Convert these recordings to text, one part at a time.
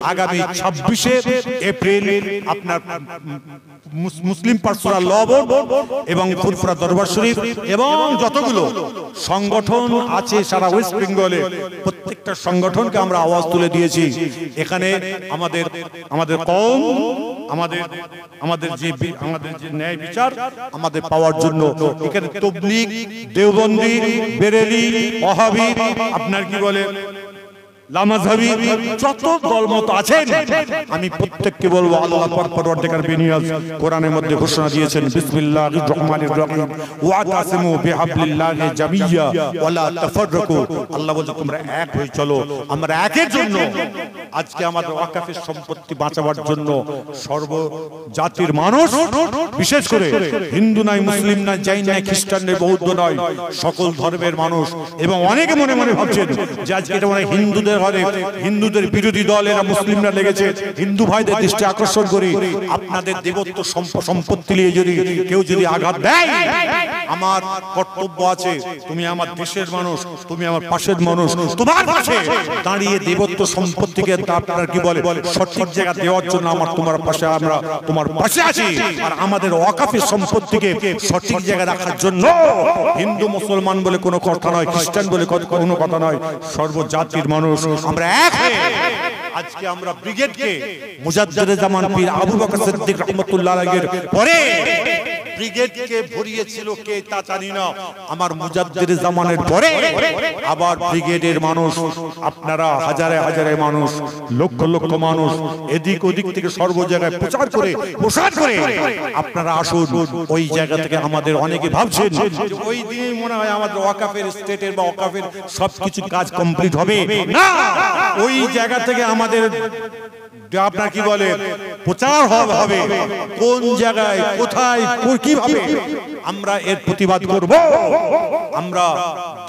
আগামী 26শে এপ্রিল আপনার মুসলিম পার্সোনাল ল বোর্ড এবং ফুরফুরা দরবার শরীফ এবং যতগুলো সংগঠন আছে সারা ওয়েস্ট বেঙ্গলে প্রত্যেকটা সংগঠনকে আমরা আওয়াজ তুলে দিয়েছি। এখানে আমাদের কওম আমাদের যে ন্যায় বিচার আমাদের পাওয়ার জন্য এখানে তাবলীগ, দেওবন্দি, বেরেলি, ওয়াহাবি, আপনার কি বলে লামাযহাবী যত দলমত আছেন আমি প্রত্যেককে বলবো আল্লাহ পাক পরওয়ারদিগার বিনিয়াজ কোরআনের মধ্যে ঘোষণা দিয়েছেন বিসমিল্লাহির রহমানির রহিম ওয়াতাসিমু বিহাবলিল্লাহি জামিয়া ওয়ালা তাফাররাকু। আল্লাহ বলেন তোমরা এক হয়ে চলো। আমরা একের জন্য আজকে আমাদের ওয়াকফের সম্পত্তি বাঁচাবার জন্য সর্ব জাতির মানুষ, বিশেষ করে হিন্দু নয়, মুসলিম নয়, জৈন নয়, খ্রিস্টান নয়, বৌদ্ধ নয়, সকল ধর্মের মানুষ এবং অনেকে মনে মনে ভাবছেন যে আজকে এটা মানে হিন্দুদের বিরোধী দল এরা মুসলিমরা লেগেছে। হিন্দু ভাইদের দৃষ্টি আকর্ষণ করি, আপনাদের দেবত্ব সম্পত্তি নিয়ে কেউ যদি আঘাত দেয়, আমার কর্তব্য আছে, তুমি আমার দেশের মানুষ, তুমি আমার পাশের মানুষ, তোমার পাশে দাঁড়িয়ে দেবত্ব সম্পত্তিকে আপনার কি বলে সঠিক জায়গা দেওয়ার জন্য তোমার পাশে আমরা তোমার পাশে আছি। আর আমাদের ওয়াকফের সম্পত্তিকে সঠিক জায়গায় রাখার জন্য হিন্দু মুসলমান বলে কোনো কথা নয়, খ্রিস্টান বলে কোনো কথা নয়, সর্বজাতির মানুষ আমরা এক হয়ে আজকে আমরা ব্রিগেডকে মুজাদ্দেদে জামান পীর আবু বকর সিদ্দিক রাহমাতুল্লাহ আলাইহির পরে ব্রিগেডকে ভরিয়েছিল কে তা জানি না। আমার মুজাদ্দেদে জামানের পরে আবার ব্রিগেডের মানুষ আপনারা হাজারে হাজারে মানুষ, লক্ষ লক্ষ মানুষ এদিক ওদিক থেকে সর্ব জায়গায় প্রচার করে আপনারা আসুন। ওই জায়গা থেকে আমাদের অনেকে ভাবছেন ওই দিনই মনে হয় আমাদের ওয়াকফের স্টেটের বা ওয়াকফের সবকিছু কাজ কমপ্লিট হবে না। ওই জায়গা থেকে আমাদের আপনার কি বলে প্রচার হবে, কোন জায়গায় কোথায় কিভাবে আমরা এর প্রতিবাদ করব। আমরা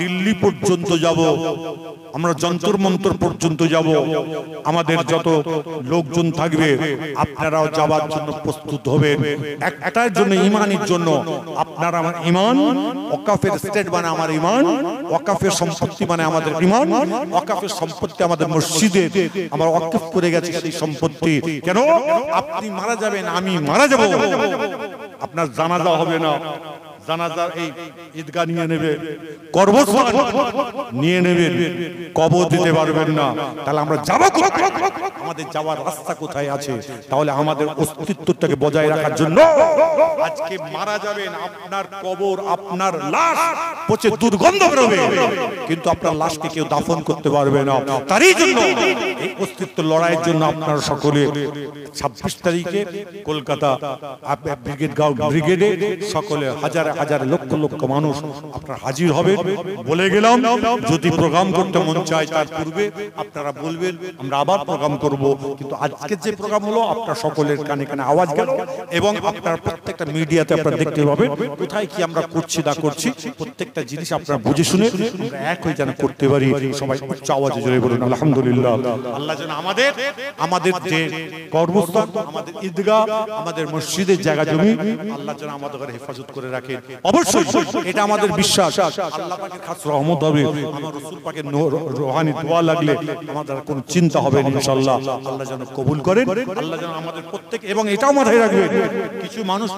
দিল্লি পর্যন্ত যাব, আমরা যন্তর মন্তর পর্যন্ত যাব, আমাদের যত লোকজন থাকবে আপনারাও যাবার জন্য প্রস্তুত হবেন। একটার জন্য ইমানের জন্য আপনারা আমার ইমান, ওয়াকফের স্টেট মানে আমার ইমান, ওয়াকফের সম্পত্তি মানে আমাদের ইমান, ওয়াকফের সম্পত্তি আমাদের মসজিদে আমরা ওয়াকফ করে গেছি সেই সম্পত্তি। কেন আপনি মারা যাবেন, আমি মারা যাব, আপনার জানাজা হবে না, জানাজার এই ঈদগাহ নিয়ে নেবে, কবরস্থান নিয়ে নেবেন, কবর দিতে পারবেন না, তাহলে আমরা যাব কোথায়? আমাদের যাওয়ার রাস্তা কোথায় আছে? তাহলে আমাদের অস্তিত্বটাকে বজায় রাখার জন্য আজকে মারা যাবেন, আপনার কবর, আপনার লাশ পচে দুর্গন্ধ বেরোবে, কিন্তু আপনার লাশকে কেউ দাফন করতে পারবে না। তারই জন্য এই অস্তিত্ব লড়াইয়ের জন্য আপনারা সকলে 26 তারিখে কলকাতা ব্রিগেডে সকলে হাজারে হাজার লক্ষ লক্ষ মানুষ আপনারা হাজির হবেন। বলে গেলাম যদি প্রোগ্রাম করতে মন চায় তার পূর্বে আপনারা বলবেন, আমরা আবার প্রোগ্রাম করব। কিন্তু আজকে যে প্রোগ্রাম হলো আপনারা সকলের কানে কানে আওয়াজ গেল এবং আপনারা প্রত্যেকটা মিডিয়াতে আপনারা দেখতে পাবেন কোথায় কি আমরা করছি না করছি, প্রত্যেকটা জিনিস আপনারা বুঝে শুনে আমরা এক হয়ে যেন করতে পারি। সবাই উচ্চ আওয়াজে জোরে বলুন আলহামদুলিল্লাহ। আল্লাহ যেন আমাদের যে কর্মস্থান, আমাদের ঈদগাহ, আমাদের মসজিদের জায়গা জমি আল্লাহ যেন আমাদের হেফাজত করে রাখে। অবশ্যই এটা আমাদের বিশ্বাস, আল্লাহ পাকের খাস রহমত হবে, আমার রাসূল পাকের রূহানি দোয়া লাগলে আমাদের কোনো চিন্তা হবে না ইনশাআল্লাহ। আল্লাহ যেন কবুল করেন, আল্লাহ যেন আমাদের প্রত্যেক, এবং এটাও মাথায় রাখবেন কিছু মানুষ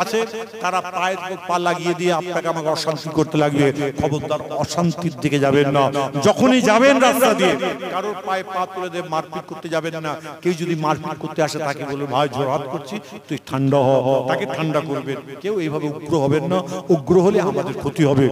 আছে তারা পায়ের পা লাগিয়ে দিয়ে আপনাকে আমাকে অশান্তি করতে লাগবে। খবরদার অশান্তির দিকে যাবেন না। যখনই যাবেন রাস্তা দিয়ে কারোর পায়ে পা তুলে দিয়ে মারপিট করতে যাবেন না। কেউ যদি মারপিট করতে আসে তাকে বলবেন ভাই জোরহাট করছি, তুই ঠান্ডা হ, তাকে ঠান্ডা করবেন। কেউ এইভাবে উগ্র হবেন না, উগ্র হলে আমাদের ক্ষতি হবে।